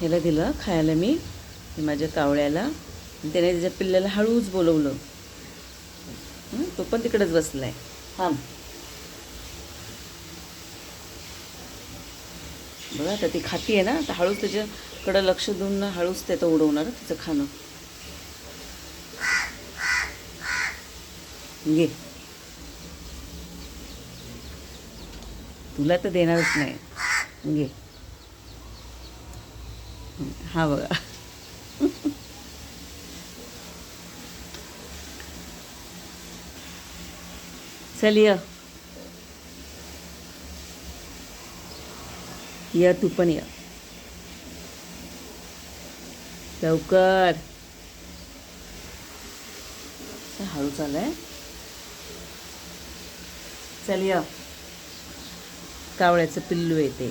ह्याला दिलं खायला मी, माझ्या कावळ्याला. त्याने त्याच्या पिल्ल्याला हळूच बोलवलं. तो पण तिकडेच बसलाय. थांब. बघा आता ती खाती आहे ना, आता हळूच त्याच्याकडं लक्ष देऊन ना हळूच ते उडवणार तिचं खाणं. घे, तुला तर देणारच नाही. घे. हा बघा. चल ये तू पण ये लवकर. हळू चालय. चल कावळ्याचं पिल्लू येते.